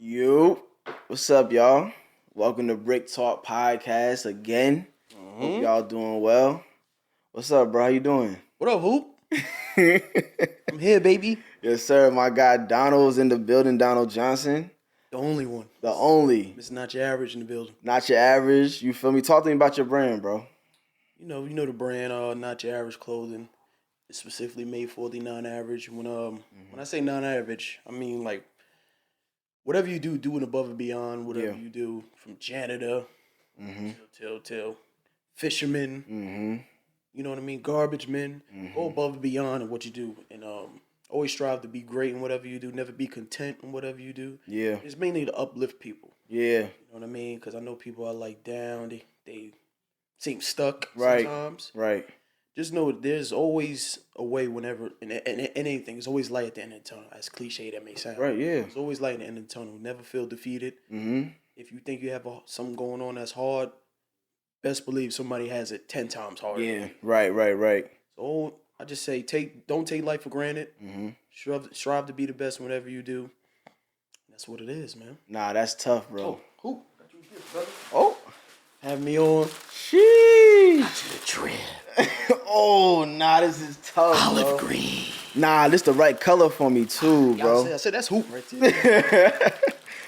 Yo, what's up, y'all? Welcome to Brick Talk Podcast again. Hope y'all doing well. What's up, bro? How you doing? What up, Hoop? I'm here, baby. Yes, sir. My guy Donald's in the building. Donal Johnson, The only one. the only, It's not your average in the building. not your average. You feel me? Talk to me about your brand, bro. You know the brand. Not your average clothing. It's specifically made for the non-average. When I say non-average, I mean like whatever you do it above and beyond. Whatever you do, from janitor till fisherman. You know what I mean? Garbage men. Go above and beyond in what you do, and always strive to be great in whatever you do. Never be content in whatever you do. Yeah, It's mainly to uplift people. yeah, You know what I mean? Because I know people are like down. They seem stuck right, sometimes. right. Just know there's always a way whenever, in anything, there's always light at the end of the tunnel, as cliche that may sound. Right, yeah. There's always light at the end of the tunnel. Never feel defeated. Mm-hmm. If you think you have something going on that's hard, best believe somebody has it 10 times harder. Yeah, right. So I just say don't take life for granted. Strive to be the best whenever you do. That's what it is, man. Nah, that's tough, bro. Who? Got you a gift, brother. Oh, Have me on. sheesh. To the trip. Oh, nah, this is tough, Olive bro. green. Nah, this the right color for me too, bro. I said that's hoop right there.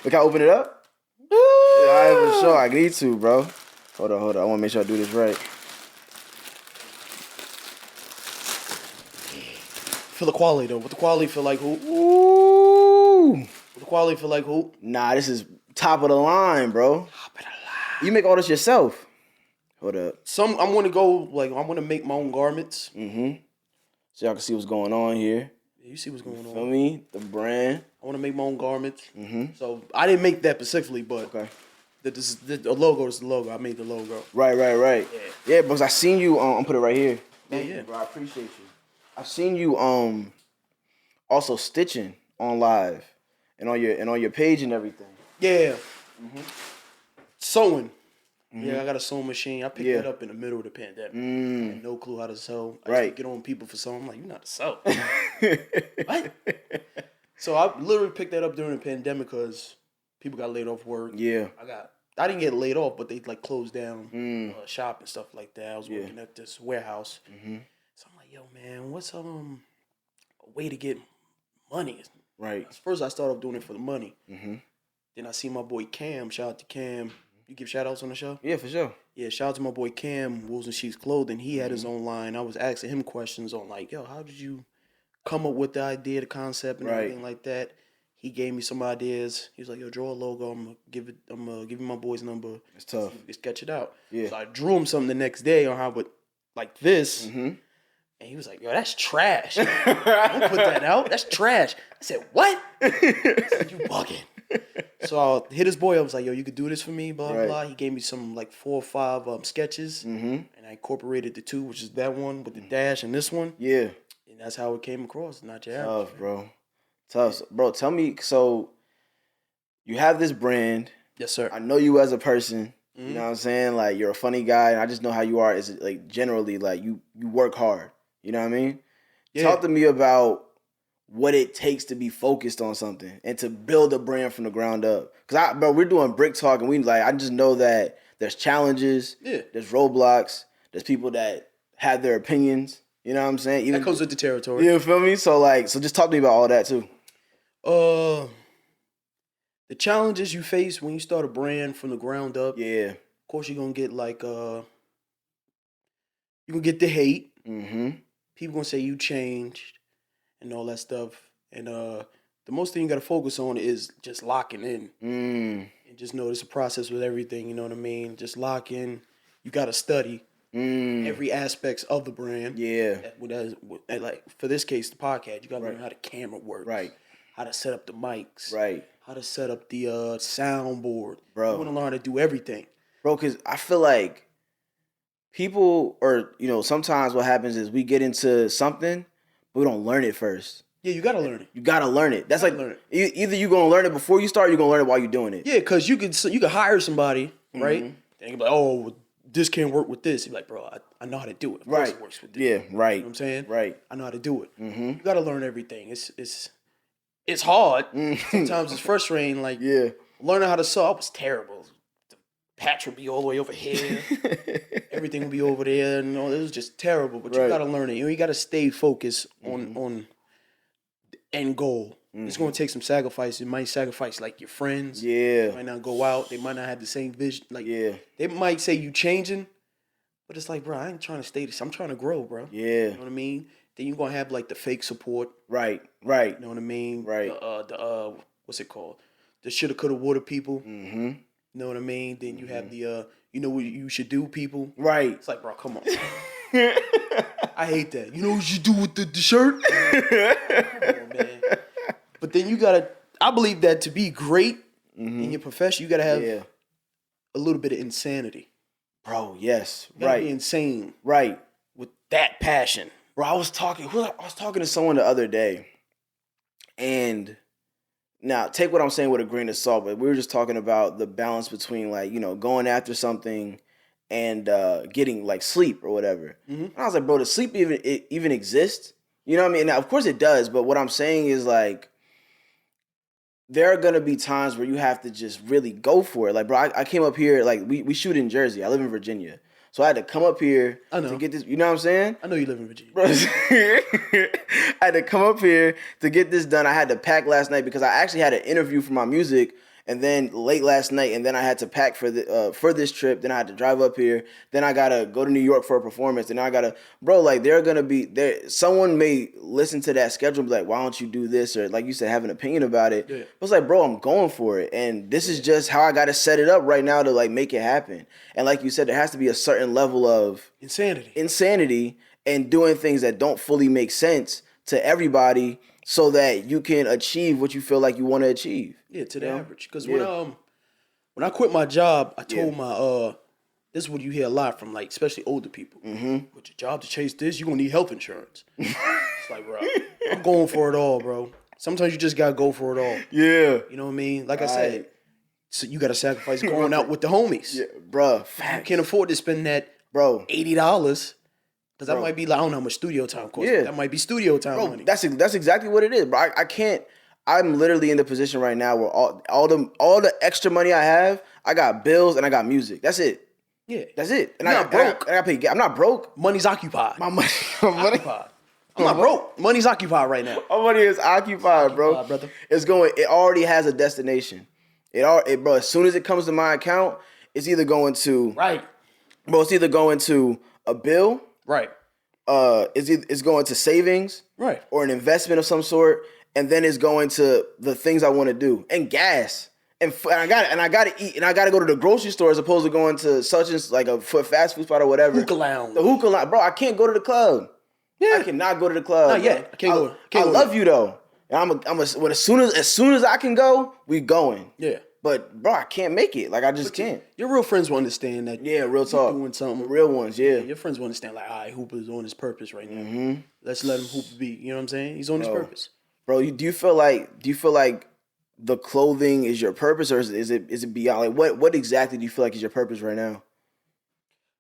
Can I open it up? Yeah, I for sure. I need to, bro. Hold on. I want to make sure I do this right. Feel the quality though. What the quality feel like, hoop? Ooh. What the quality feel like, hoop? Nah, this is top of the line, bro. Top of the line. You make all this yourself. Hold up. I'm gonna make my own garments. So y'all can see what's going on here. Yeah, you see what's going Feel on. me? The brand. I want to make my own garments. So I didn't make that specifically, but Okay. the logo is the logo. I made the logo. Right. Yeah, because I seen you. I'm put it right here. Thank Yeah. you, bro. I appreciate you. I've seen you also stitching on live and on your page and everything. Yeah. Sewing. Yeah, I got a sewing machine. I picked that up in the middle of the pandemic. I had no clue how to sew. I used to get on people for sewing. I'm like, you know how to sew. What? So I literally picked that up during the pandemic because people got laid off work. Yeah. I didn't get laid off, but they like closed down shop and stuff like that. I was working at this warehouse. So I'm like, yo, man, what's a way to get money? Right. First, I started off doing it for the money. Then I see my boy Cam. Shout out to Cam. You give shout outs on the show? Yeah, for sure. Yeah, shout out to my boy Cam, Wolves and Sheets Clothing. He had his own line. I was asking him questions on like, yo, how did you come up with the idea, the concept, and everything like that? He gave me some ideas. He was like, yo, draw a logo. I'm gonna give you my boy's number. It's tough. You can sketch it out. Yeah. So I drew him something the next day on how it like this. And he was like, yo, that's trash. Don't put that out. That's trash. I said, what? I said, you bugging. So I hit his boy. I was like, yo, you could do this for me, blah, blah. He gave me some like 4 or 5 sketches. And I incorporated the 2, which is that one with the dash and this one. Yeah. And that's how it came across. Not your average. Tough, bro. Tough. Bro, tell me, so you have this brand. Yes, sir. I know you as a person. You know what I'm saying? Like, you're a funny guy, and I just know how you are. Is it like generally like you work hard. You know what I mean? Yeah. Talk to me about what it takes to be focused on something and to build a brand from the ground up. Cause we're doing Brick Talk, and I just know that there's challenges, there's roadblocks, there's people that have their opinions. You know what I'm saying? That comes with the territory. You feel me? So just talk to me about all that too. The challenges you face when you start a brand from the ground up. Yeah. Of course, you're gonna get like you're gonna get the hate. People gonna say you changed and all that stuff. And the most thing you gotta focus on is just locking in. And just know it's a process with everything. You know what I mean? Just lock in. You gotta study every aspects of the brand. Yeah. Like for this case, the podcast, you gotta learn how the camera works. Right. How to set up the mics. Right. How to set up the soundboard. Bro. You want to learn how to do everything. Bro, because I feel like people, or, sometimes what happens is we get into something, but we don't learn it first. Yeah, you got to learn it. You got to learn it. That's like, learn it. Either you're going to learn it before you start, or you're going to learn it while you're doing it. Yeah, because you could hire somebody, right? And you can be like, oh, this can't work with this. You're like, bro, I know how to do it. Of course it works with this. Yeah, right. You know what I'm saying? Right. I know how to do it. You got to learn everything. It's it's hard. Sometimes it's frustrating. Like, learning how to sew, I was terrible. The patch would be all the way over here. Everything would be over there. And it was just terrible. But you got to learn it. You got to stay focused on the end goal. It's going to take some sacrifice. You might sacrifice, like, your friends. Yeah. They might not go out. They might not have the same vision. Like, they might say you changing. But it's like, bro, I ain't trying to stay this. I'm trying to grow, bro. Yeah. You know what I mean? Then you're going to have, like, the fake support. Right. You know what I mean? Right. What's it called? The shoulda, coulda, woulda people. Mm-hmm. You know what I mean? Then you have the, you know what you should do people. Right. It's like, bro, come on. I hate that. You know what you do with the shirt? Come on, man. But then you got to, I believe that to be great in your profession, you got to have a little bit of insanity. Bro, yes. You gotta be insane. Right. With that passion. Bro, I was talking to someone the other day, and now take what I'm saying with a grain of salt, but we were just talking about the balance between, like, you know, going after something and getting, like, sleep or whatever. And I was like, bro, does sleep even exist? You know what I mean? Now, of course it does, but what I'm saying is, like, there are going to be times where you have to just really go for it. Like, bro, I came up here, like, we shoot in Jersey. I live in Virginia. So I had to come up here to get this. You know what I'm saying? I know you live in Virginia. Bro, I had to come up here to get this done. I had to pack last night because I actually had an interview for my music, and then late last night, and then I had to pack for this trip. Then I had to drive up here. Then I gotta go to New York for a performance. And I gotta, bro, like, they're gonna be there. Someone may listen to that schedule and be like, why don't you do this? Or, like you said, have an opinion about it. Yeah. But it's like, bro, I'm going for it, and this is just how I gotta set it up right now to, like, make it happen. And like you said, there has to be a certain level of insanity and doing things that don't fully make sense to everybody, so that you can achieve what you feel like you want to achieve. Yeah, to the average. Because when I quit my job, I told my this is what you hear a lot from, like, especially older people. With your job to chase this, you're gonna need health insurance. It's like, bro, I'm going for it all, bro. Sometimes you just gotta go for it all. Yeah. You know what I mean? Like I said, so you gotta sacrifice going out with the homies. Yeah, bro. You can't afford to spend that $80. Because that might be, like, I don't know how much studio time costs. Yeah. That might be studio time money. That's exactly what it is, bro. I can't. I'm literally in the position right now where all the extra money I have, I got bills and I got music. That's it. Yeah. That's it. And I'm not broke. I pay. I'm not broke. Money's occupied. My money. Occupied. I'm not broke. Money's occupied right now. My money is occupied, bro. Brother. It already has a destination. Bro, as soon as it comes to my account, it's either going to Bro, it's either going to a bill. Right. It's going to savings. Right. Or an investment of some sort, and then it's going to the things I want to do, and gas, and I got to eat, and I got to go to the grocery store as opposed to going to such as, like, a fast food spot or whatever. Hookah lounge. The hookah lounge, bro. I can't go to the club. Yeah. I cannot go to the club. Not yet. I can't go. I love you though. And as soon as I can go, we going. Yeah. But, bro, I can't make it. Like, I just can't. Your real friends will understand that. Yeah, real talk. You're doing something. Real ones, yeah. Your friends will understand, like, all right, Hooper's on his purpose right now. Let's let him Hooper be. You know what I'm saying? He's on his purpose. Bro, do you feel like the clothing is your purpose, or is it beyond? Like, what exactly do you feel like is your purpose right now?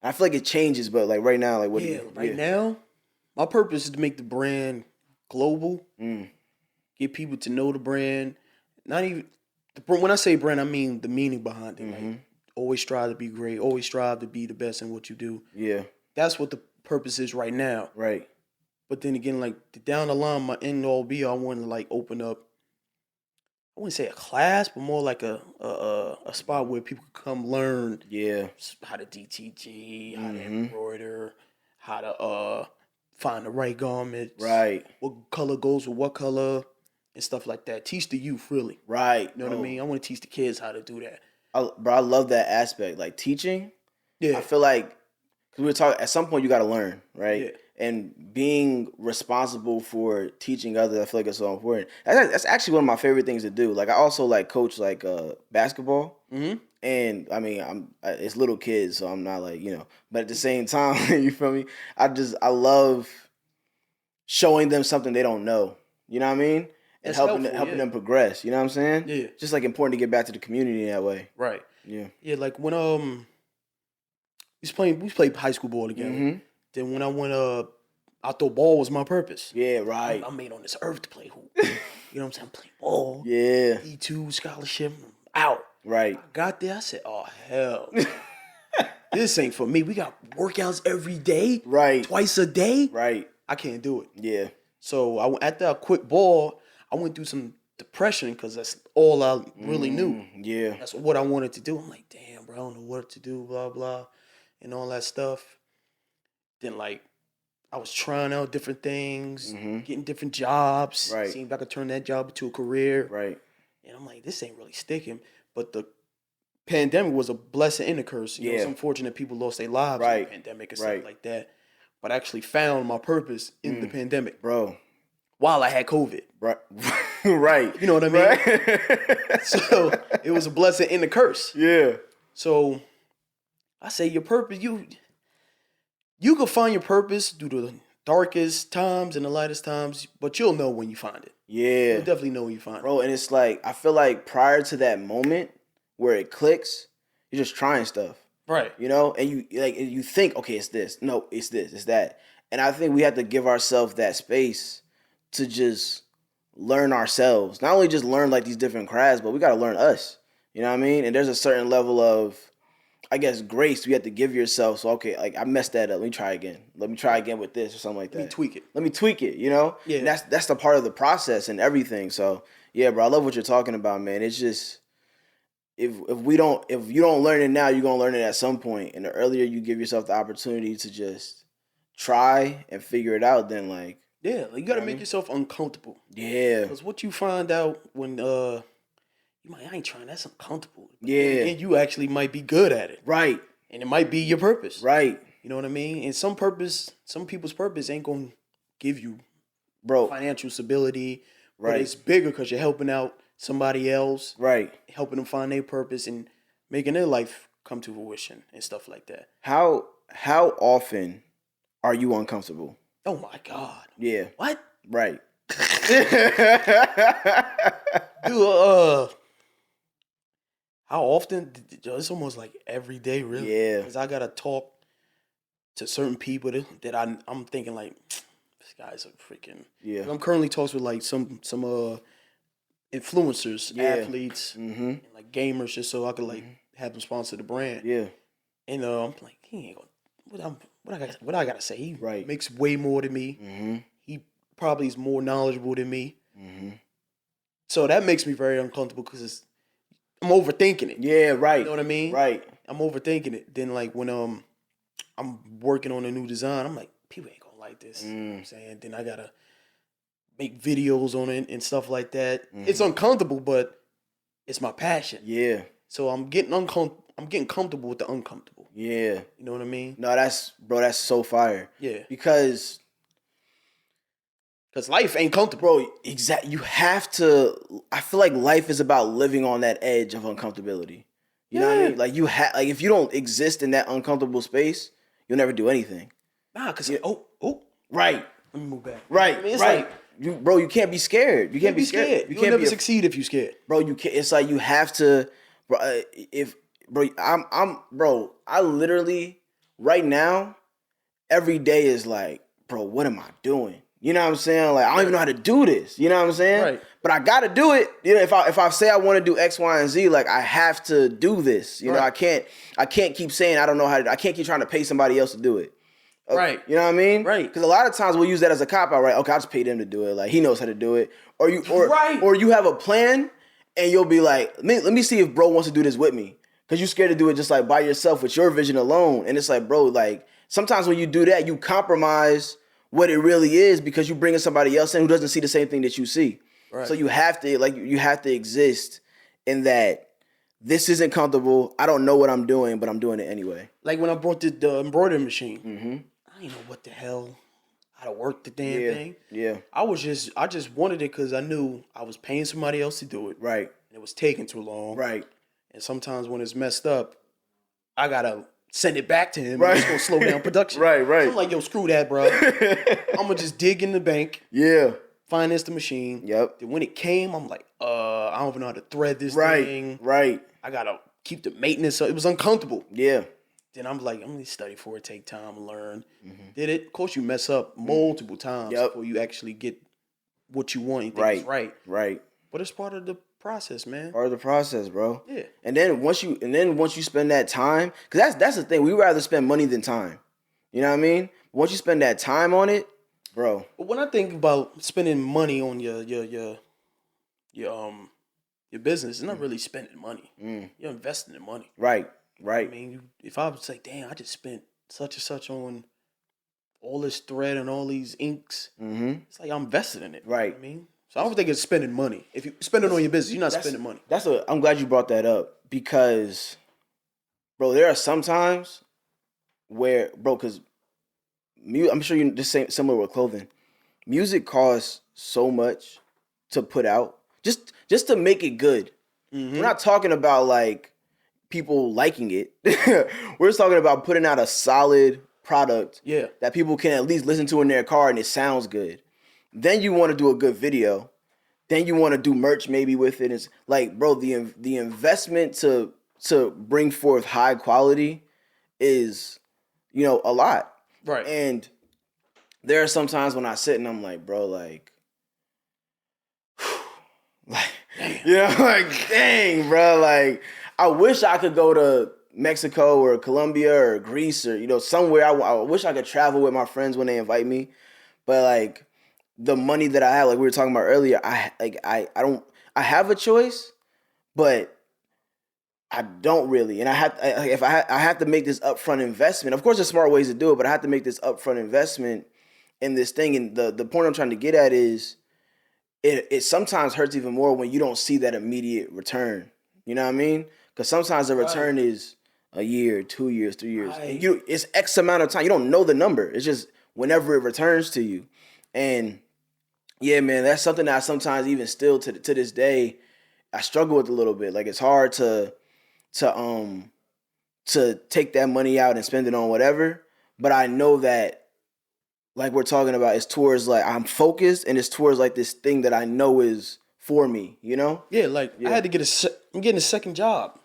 I feel like it changes, but, like, right now, like, what? Yeah, right now, my purpose is to make the brand global. Get people to know the brand. Not even. When I say brand, I mean the meaning behind it. Like, always strive to be great. Always strive to be the best in what you do. Yeah. That's what the purpose is right now. Right. But then again, like, down the line, my end all be all, I want to, like, open up, I wouldn't say a class, but more like a spot where people can come learn how to DTG, how to embroider, how to find the right garments. Right. What color goes with what color. And stuff like that. Teach the youth, really. Right. You know what I mean? I want to teach the kids how to do that. I love that aspect. Like, teaching. Yeah. I feel like, because we were talking, at some point you got to learn, right? Yeah. And being responsible for teaching others, I feel like it's so important. That's actually one of my favorite things to do. Like, I also, like, coach, like, basketball. And, I mean, it's little kids, so I'm not, like, you know. But at the same time, you feel me? I love showing them something they don't know. You know what I mean? And helping them progress. You know what I'm saying? Yeah. Just, like, important to get back to the community in that way. Right. Yeah. Yeah, like, when we played high school ball together. Then when I went I thought ball was my purpose. Yeah, right. I'm made on this earth to play hoop. You know what I'm saying? I'm playing ball. Yeah. D2 scholarship. I'm out. Right. I got there. I said, oh, hell. This ain't for me. We got workouts every day. Right. Twice a day. Right. I can't do it. Yeah. So after I quit ball, I went through some depression because that's all I really knew. Yeah. That's what I wanted to do. I'm like, damn, bro, I don't know what to do, blah, blah, and all that stuff. Then, like, I was trying out different things, getting different jobs, Right. seeing if I could turn that job into a career. Right. And I'm like, this ain't really sticking. But the pandemic was a blessing and a curse. You know, it's unfortunate people lost their lives in the pandemic and stuff like that. But I actually found my purpose in the pandemic. Bro. While I had COVID. Right. Right. You know what I mean? Right. So it was a blessing and a curse. Yeah. So I say your purpose, you can find your purpose through the darkest times and the lightest times, but you'll know when you find it. Yeah. You'll definitely know when you find it. Bro, and it's like, I feel like prior to that moment where it clicks, you're just trying stuff. Right. You know? And you think, okay, it's this. No, it's this, it's that. And I think we have to give ourselves that space to just learn ourselves. Not only just learn like these different crafts, but we got to learn us. You know what I mean? And there's a certain level of, I guess, grace you have to give yourself. So, okay, like I messed that up. Let me try again. Let me try again with this or something like that. Let me tweak it, you know? Yeah. And that's the part of the process and everything. So, yeah, bro, I love what you're talking about, man. It's just, if you don't learn it now, you're going to learn it at some point. And the earlier you give yourself the opportunity to just try and figure it out, then like, yeah, like you got to make yourself uncomfortable. Yeah. Because what you find out when I ain't trying, that's uncomfortable. Yeah. And you actually might be good at it. Right. And it might be your purpose. Right. You know what I mean? And some people's purpose ain't going to give you financial stability. Right. But it's bigger because you're helping out somebody else. Right. Helping them find their purpose and making their life come to fruition and stuff like that. How often are you uncomfortable? Oh my God. Yeah. What? Right. Dude, how often? It's almost like every day, really. Yeah. Because I got to talk to certain people that I'm thinking like, this guy's a freaking... Yeah. I'm currently talking with like some influencers, athletes, and like gamers, just so I could like have them sponsor the brand. Yeah. And I'm like, he ain't gonna... What I gotta say? He right. makes way more than me. Mm-hmm. He probably is more knowledgeable than me. Mm-hmm. So that makes me very uncomfortable because I'm overthinking it. Yeah, right. You know what I mean? Right. I'm overthinking it. Then like when I'm working on a new design, I'm like, people ain't gonna like this. You know what I'm saying? Then I gotta make videos on it and stuff like that. It's uncomfortable, but it's my passion. Yeah. So I'm getting comfortable with the uncomfortable. Yeah. You know what I mean? No, that's so fire. Yeah. Because life ain't comfortable. Bro, exactly. You have to, I feel like life is about living on that edge of uncomfortability. You know what I mean? Like like if you don't exist in that uncomfortable space, you'll never do anything. Nah, because right. Let me move back. Right. I mean, it's right. Like, you can't be scared. You can't be scared. You can't never succeed if you're scared. Bro, you can't. It's like you have to. Bro, I literally right now, every day is like, bro, what am I doing? You know what I'm saying? Like I don't even know how to do this. You know what I'm saying? Right. But I gotta do it. You know, if I say I want to do X, Y, and Z, like I have to do this. You know, I can't keep saying I don't know how to. I can't keep trying to pay somebody else to do it. Right. You know what I mean? Right. Because a lot of times we'll use that as a cop out, right? Okay, I'll just pay them to do it. Like he knows how to do it. Or you have a plan and you'll be like, let me see if bro wants to do this with me. Because you're scared to do it just like by yourself with your vision alone. And it's like, bro, like sometimes when you do that, you compromise what it really is because you bringing somebody else in who doesn't see the same thing that you see. Right. So you have to exist in that this isn't comfortable. I don't know what I'm doing, but I'm doing it anyway. Like when I brought the embroidery machine, I didn't know what the hell, how to work the damn thing. Yeah. I just wanted it because I knew I was paying somebody else to do it. Right. And it was taking too long. Right. And sometimes when it's messed up, I gotta send it back to him. Right. And it's gonna slow down production. Right. So I'm like, yo, screw that, bro. I'm gonna just dig in the bank. Yeah. Finance the machine. Yep. Then when it came, I'm like, I don't even know how to thread this thing. Right. I gotta keep the maintenance up. It was uncomfortable. Yeah. Then I'm like, I'm gonna study for it, take time, learn. Did it? Of course, you mess up multiple times before you actually get what you want. You think it's right. Right. But it's part of the process, man. Part of the process, bro. Yeah. And then once you spend that time, because that's the thing, we rather spend money than time. You know what I mean? Once you spend that time on it, bro. But when I think about spending money on your business, it's not really spending money. You're investing in money. Right. I mean, if I was like, damn, I just spent such and such on all this thread and all these inks, it's like I'm invested in it. Right. You know what I mean? So I don't think it's spending money. If you spend it on your business, you're not spending money. I'm glad you brought that up because, bro, there are some times where, bro, because I'm sure you're just similar with clothing. Music costs so much to put out, just to make it good. We're not talking about like people liking it. We're just talking about putting out a solid product that people can at least listen to in their car and it sounds good. Then you want to do a good video. Then you want to do merch maybe with it. It's like, bro, the investment to bring forth high quality is, a lot. Right. And there are some times when I sit and I'm like, bro, like dang, bro, like I wish I could go to Mexico or Colombia or Greece or, somewhere. I wish I could travel with my friends when they invite me. But like the money that I have, like we were talking about earlier, I have a choice, but I don't really. And I have to make this upfront investment. Of course, there's smart ways to do it, but I have to make this upfront investment in this thing. And the point I'm trying to get at is it sometimes hurts even more when you don't see that immediate return. You know what I mean? Because sometimes the return is a year, 2 years, 3 years. Right. It's X amount of time. You don't know the number. It's just whenever it returns to you. And yeah, man, that's something that I sometimes even still to this day I struggle with a little bit. Like it's hard to take that money out and spend it on whatever. But I know that, like we're talking about, it's towards like I'm focused and it's towards like this thing that I know is for me, Yeah, like I had to I'm getting a second job.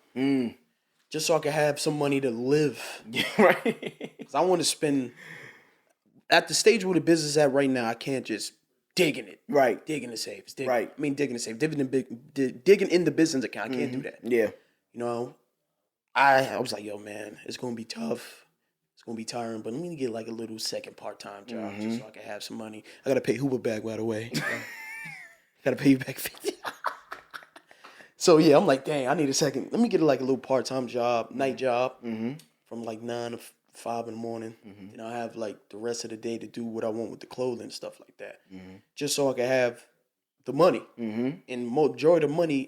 Just so I could have some money to live. Yeah, right. Because I want to spend, at the stage where the business is at right now, I can't just dig in it. Right. Digging the safe. Right. I mean, digging the safe. Digging in the business account. I can't do that. Yeah. I was like, yo, man, it's going to be tough. It's going to be tiring, but let me get like a little second part-time job just so I can have some money. I got to pay Hoover back, by the way. Got to pay you back 50. So, yeah, I'm like, dang, I need a second. Let me get like a little part-time job, night job from like 9 to 5 in the morning. And I'll have like the rest of the day to do what I want with the clothing and stuff like that. Just so I can have the money. And majority of the money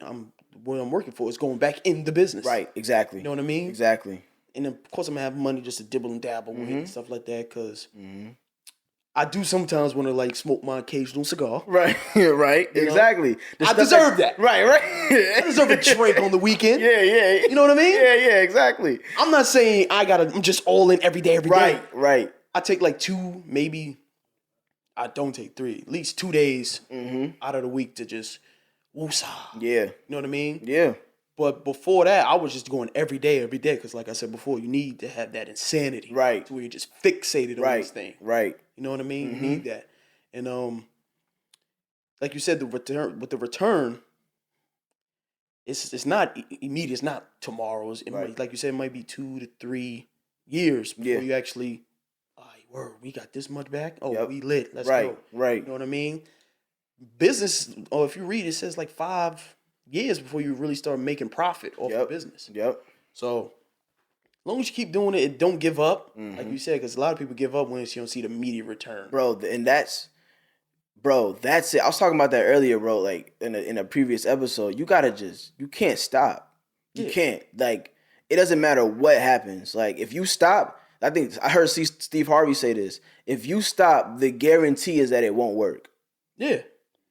what I'm working for is going back in the business. Right, exactly. You know what I mean? Exactly. And of course I'm going to have money just to dibble and dabble with it and stuff like that because I do sometimes want to like smoke my occasional cigar. Right, right, exactly. I deserve that. Right, right. I deserve a drink on the weekend. Yeah. You know what I mean? Yeah, exactly. I'm not saying I'm just all in every day. Right. I take like 2, maybe I don't take 3, at least 2 days out of the week to just woosah. Yeah. You know what I mean? Yeah. But before that, I was just going every day because like I said before, you need to have that insanity. Right. To where you're just fixated on this thing. Right. You know what I mean? You need that. And like you said, the return, it's not immediate. It's not tomorrow's. Like you said, it might be 2 to 3 years before you actually, we got this much back. Oh, we lit. Let's go. Right. You know what I mean? Business, if you read, it says like 5 years before you really start making profit off the business. Yep. So as long as you keep doing it and don't give up, like you said, because a lot of people give up when you don't see the immediate return. Bro, and that's it. I was talking about that earlier, bro, like in a previous episode. You can't stop. You can't. Like, it doesn't matter what happens. Like, if you stop, I think I heard Steve Harvey say this. If you stop, the guarantee is that it won't work. Yeah.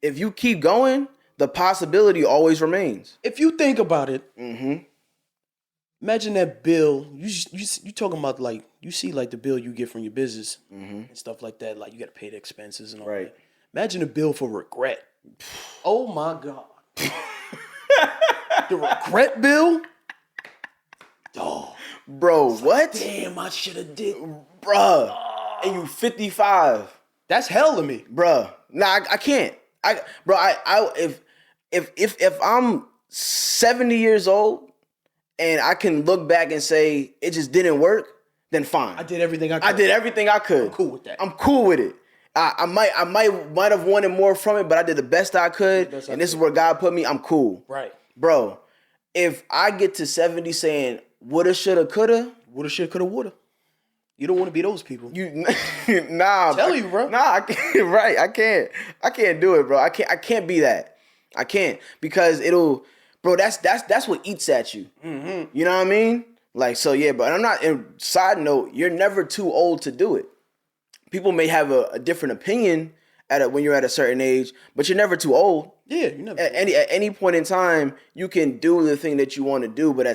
If you keep going, the possibility always remains. If you think about it, imagine that bill. You talking about like you see like the bill you get from your business and stuff like that. Like you got to pay the expenses and all that. Imagine a bill for regret. Oh my God, the regret bill. Oh, bro, what? Damn, I should have did, bruh. And you 55. That's hell to me, bruh. Nah, I can't. If I'm 70 years old and I can look back and say it just didn't work, then fine. I did everything I could. I'm cool with that. I'm cool with it. I might have wanted more from it, but I did the best I could, and this is where God put me. I'm cool. Right. Bro, if I get to 70 saying woulda, shoulda, coulda. Woulda, shoulda, coulda, woulda. You don't want to be those people. Nah. Tell you, bro. Nah, I can't. Right, I can't do it, bro. I can't be that. I can't because bro. That's what eats at you. Mm-hmm. You know what I mean? Like so, yeah. But I'm not. And side note, you're never too old to do it. People may have a different opinion when you're at a certain age, but you're never too old. Yeah, you're never. At any point in time, you can do the thing that you want to do, but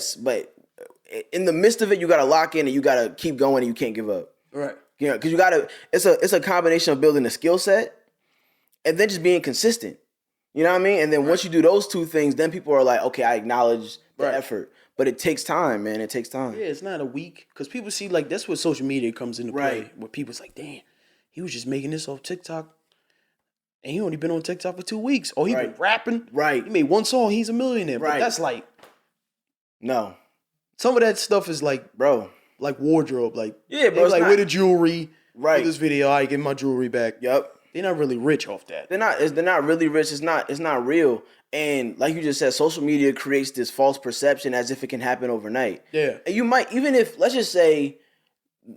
in the midst of it, you gotta lock in and you gotta keep going and you can't give up. Right. You know, because you gotta. It's a combination of building a skill set and then just being consistent. You know what I mean? And then once you do those two things, then people are like, okay, I acknowledge the effort. But it takes time, man. It takes time. Yeah, it's not a week. Because people see, like, that's where social media comes into play. Where people's like, damn, he was just making this off TikTok. And he only been on TikTok for 2 weeks. Or he been rapping. Right. He made one song, he's a millionaire. But that's like... No. Some of that stuff is like... Bro. Like wardrobe. Like, yeah, bro. Like, where the jewelry? Right. For this video, I get my jewelry back. Yep. They're not really rich off that. They're not really rich. It's not real. And like you just said, social media creates this false perception as if it can happen overnight. Yeah. And you might, even if, let's just say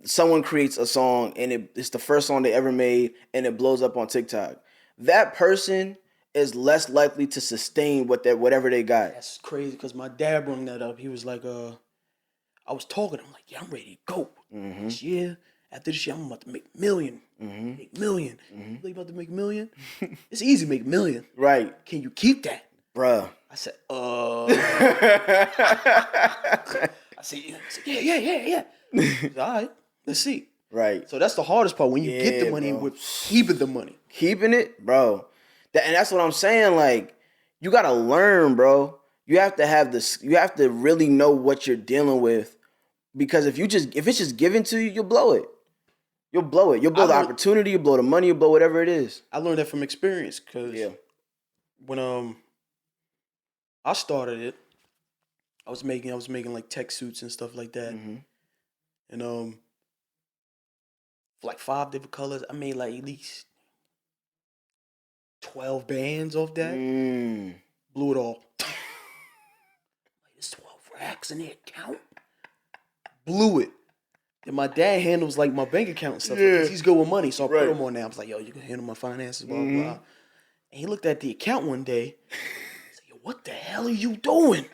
someone creates a song and it's the first song they ever made and it blows up on TikTok. That person is less likely to sustain whatever they got. That's crazy because my dad brought that up. He was like, I was talking. I'm like, yeah, I'm ready to go. Mm-hmm. This year, after this year, I'm about to make $1 million. Mm-hmm. Make $1 million. You think about to make $1 million? It's easy to make $1 million. Right. Can you keep that? Bruh. I said, I said, yeah. Said, all right, let's see. Right. So that's the hardest part when you get the money with keeping the money. Keeping it, bro. And that's what I'm saying. Like, you gotta learn, bro. You have to have this. You have to really know what you're dealing with, because if it's just given to you, you'll blow it. You'll blow it. You'll blow the opportunity. You'll blow the money. You'll blow whatever it is. I learned that from experience because when I started it, I was making like tech suits and stuff like that, and for like 5 different colors, I made like at least 12 bands off that. Blew it all. Like, there's 12 racks in the account. Blew it. And my dad handles like my bank account and stuff because he's good with money. So I put him on there. I was like, yo, you can handle my finances, blah, blah, blah. And he looked at the account one day. He said, yo, what the hell are you doing?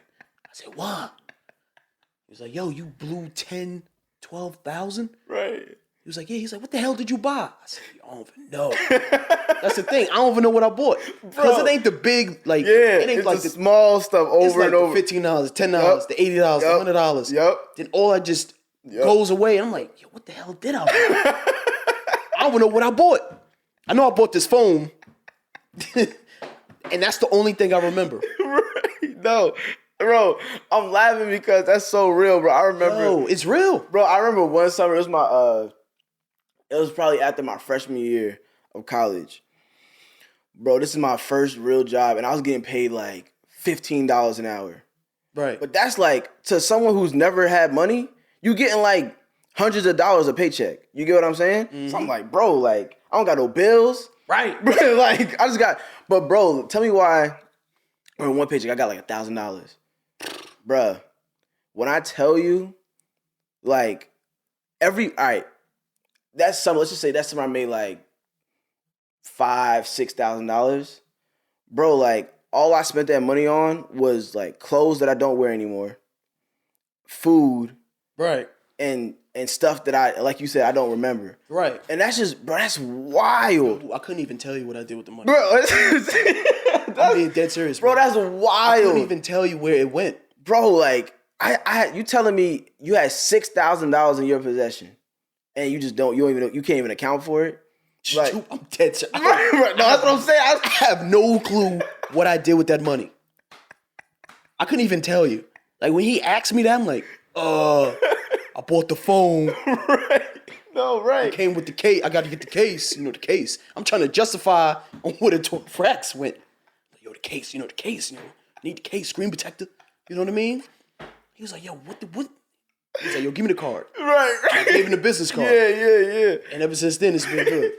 I said, what? He was like, yo, you blew 10, 12,000? Right. He was like, yeah. He's like, what the hell did you buy? I said, I don't even know. That's the thing. I don't even know what I bought. Because it ain't the big, like, it ain't it's like the small stuff over like and over. The $15, $10, the $80, the $100. Yep. Then all I just goes away. I'm like, yo, what the hell did I buy? I don't even know what I bought. I know I bought this phone. And that's the only thing I remember. Right. No. Bro, I'm laughing because that's so real, bro. I remember. No, it's real. Bro, I remember one summer, it was probably after my freshman year of college. Bro, this is my first real job, and I was getting paid like $15 an hour. Right. But that's like, to someone who's never had money, you getting like hundreds of dollars a paycheck. You get what I'm saying? So I'm like, bro, like, I don't got no bills. Right. Bro, like, I just got, but bro, tell me why, on one paycheck, I got like $1,000. Bruh, when I tell you, like, that summer, let's just say that summer I made like $5,000-$6,000. Bro, like, all I spent that money on was like clothes that I don't wear anymore, food, right, and stuff that I, like you said, I don't remember. Right. And that's just, bro, that's wild. I couldn't even tell you what I did with the money. Bro, I'm being dead serious, bro. That's wild. I couldn't even tell you where it went. Bro, like, you telling me you had $6,000 in your possession, and you can't even account for it? Like, I'm dead serious. Right, no, that's what I'm saying. I have no clue what I did with that money. I couldn't even tell you. Like, when he asked me that, I'm like, I bought the phone. Right. No, right. It came with the case. I got to get the case. You know, the case. I'm trying to justify on where the fracks went. Yo, the case. You know, the case. You know, I need the case. Screen protector. You know what I mean? He was like, yo, what? He was like, yo, give me the card. Right. I gave him the business card. Yeah. And ever since then, it's been good.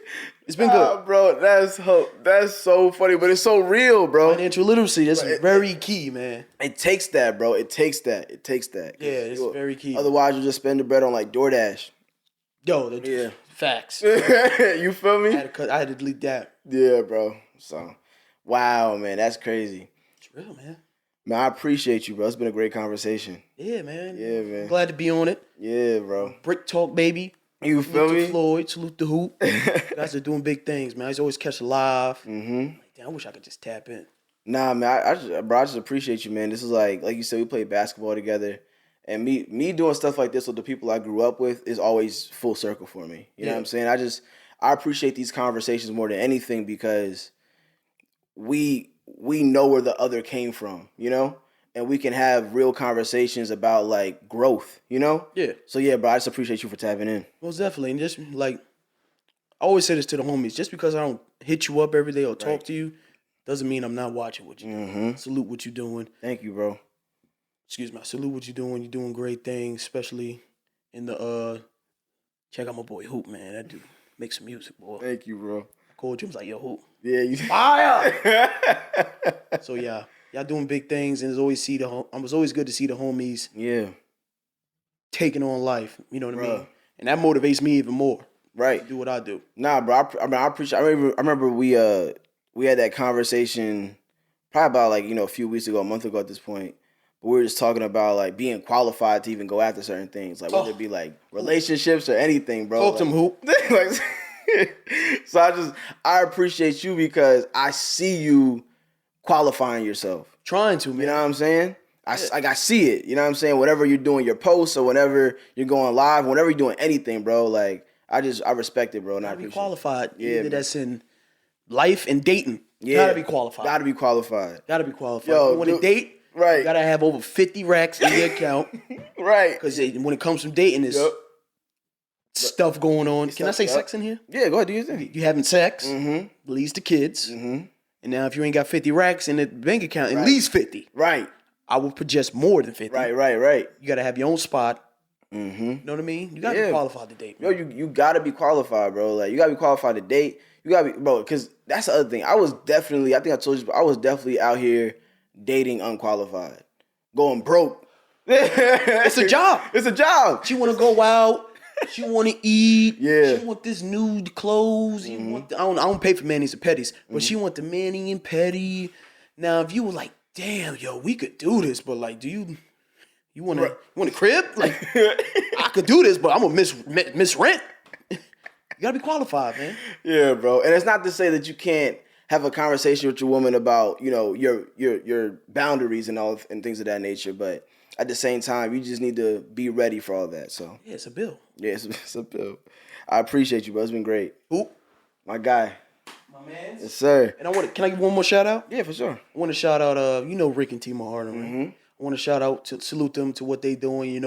It's been good. Bro, that's so funny, but it's so real, bro. Financial literacy, that's very key, man. It takes that, bro. It takes that. Yeah, it's very key. Otherwise, you just spend the bread on like DoorDash. Yo, facts. You feel me? I had to delete that. Yeah, bro. So, wow, man, that's crazy. It's real, man. Man, I appreciate you, bro. It's been a great conversation. Yeah, man. Yeah, man. I'm glad to be on it. Yeah, bro. Brick talk, baby. You feel me? Salute to Floyd. Salute the Hoop. You guys are doing big things, man. I always catch a live. Mm-hmm. Like, damn, I wish I could just tap in. Nah, man. I just appreciate you, man. This is like you said, we played basketball together. And me doing stuff like this with the people I grew up with is always full circle for me. You know what I'm saying? I appreciate these conversations more than anything because we know where the other came from, you know? And we can have real conversations about like growth, you know? Yeah. So yeah, bro, I just appreciate you for tapping in. Most definitely. And just like, I always say this to the homies, just because I don't hit you up every day or talk to you, doesn't mean I'm not watching what you're doing. Salute what you're doing. Thank you, bro. Excuse me. I salute what you're doing. You're doing great things, especially in the check out my boy Hoop, man. That dude makes some music, boy. Thank you, bro. I called you, I was like, yo, Hoop. Yeah, you fire. So yeah, y'all doing big things, and it's always always good to see the homies. Yeah. Taking on life. You know what I mean? And that motivates me even more. Right. To do what I do. Nah, bro. I appreciate. I remember we had that conversation probably about like a few weeks ago, a month ago at this point. But we were just talking about like being qualified to even go after certain things, like whether it be like relationships or anything, bro. Talk to him, Hoop. So I appreciate you because I see you qualifying yourself. Trying to, man. You know what I'm saying? I see it. You know what I'm saying? Whatever you're doing, your posts or whenever you're going live, whenever you're doing anything, bro. Like I respect it, bro. And I appreciate be qualified. Yeah, either that's in life and dating. Yeah. Gotta be qualified. Gotta be qualified. Yo, you want to date? Right. You gotta have over 50 racks in your account. Right. Because when it comes from dating, there's stuff going on. Can I say sex in here? Yeah, go ahead. Do your thing. You having sex, leads to kids. Mm-hmm. And now if you ain't got 50 racks in the bank account, at least 50. Right. I would suggest more than 50. Right. You gotta have your own spot. Mm-hmm. You know what I mean? You gotta be qualified to date. Yo, you gotta be qualified, bro. Like you gotta be qualified to date. You gotta be, bro, because that's the other thing. I think I told you, but I was definitely out here dating unqualified. Going broke. It's a job. It's a job. She want to go out. She want to eat. Yeah. She want this nude clothes. You want I don't pay for manis and petties, but she want the mani and petty. Now, if you were like, damn, yo, we could do this, but like, do you want a crib? Like, I could do this, but I'm gonna miss rent. You gotta be qualified, man. Yeah, bro. And it's not to say that you can't have a conversation with your woman about, your boundaries and all and things of that nature, but at the same time, you just need to be ready for all that. So yeah, it's a bill. Yeah, it's a bill. I appreciate you, bro. It's been great. Who? My guy. My man. Yes, sir. And can I give one more shout out? Yeah, for sure. I want to shout out Rick and Tima Harden, right? I want to shout out to salute them to what they doing,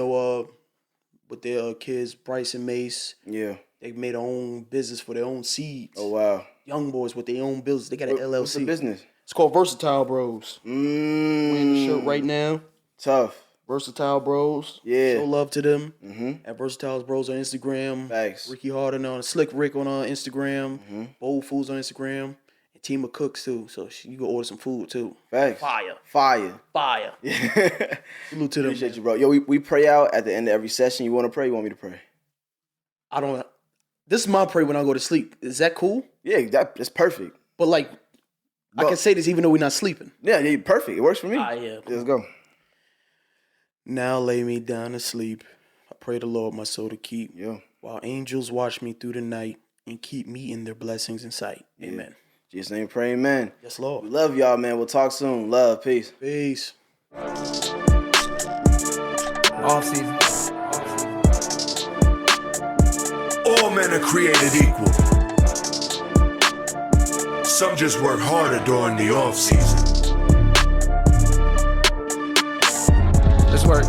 with their kids, Bryce and Mace. Yeah. They made their own business for their own seeds. Oh, wow. Young boys with their own business. They got an LLC. What's the business? It's called Versatile Bros. Wearing the shirt right now. Tough. Versatile Bros. Yeah. Show love to them. Mm-hmm. At Versatile Bros on Instagram. Thanks. Ricky Harden on Slick Rick on Instagram. Bold Foods on Instagram. And Team of Cooks too. So you can order some food too. Thanks. Fire. Yeah. Salute to them. Appreciate you, bro. Yo, we pray out at the end of every session. You want to pray? You want me to pray? This is my prayer when I go to sleep. Is that cool? Yeah, that's perfect. But like, I can say this even though we're not sleeping. Yeah, perfect. It works for me. Yeah. Let's go. Now lay me down to sleep. I pray the Lord my soul to keep. Yeah. While angels watch me through the night and keep me in their blessings in sight. Yeah. Amen. Jesus' name, pray, amen. Yes, Lord. We love y'all, man. We'll talk soon. Love. Peace. Peace. Off season. All men are created equal. Some just work harder during the off season. Let's work.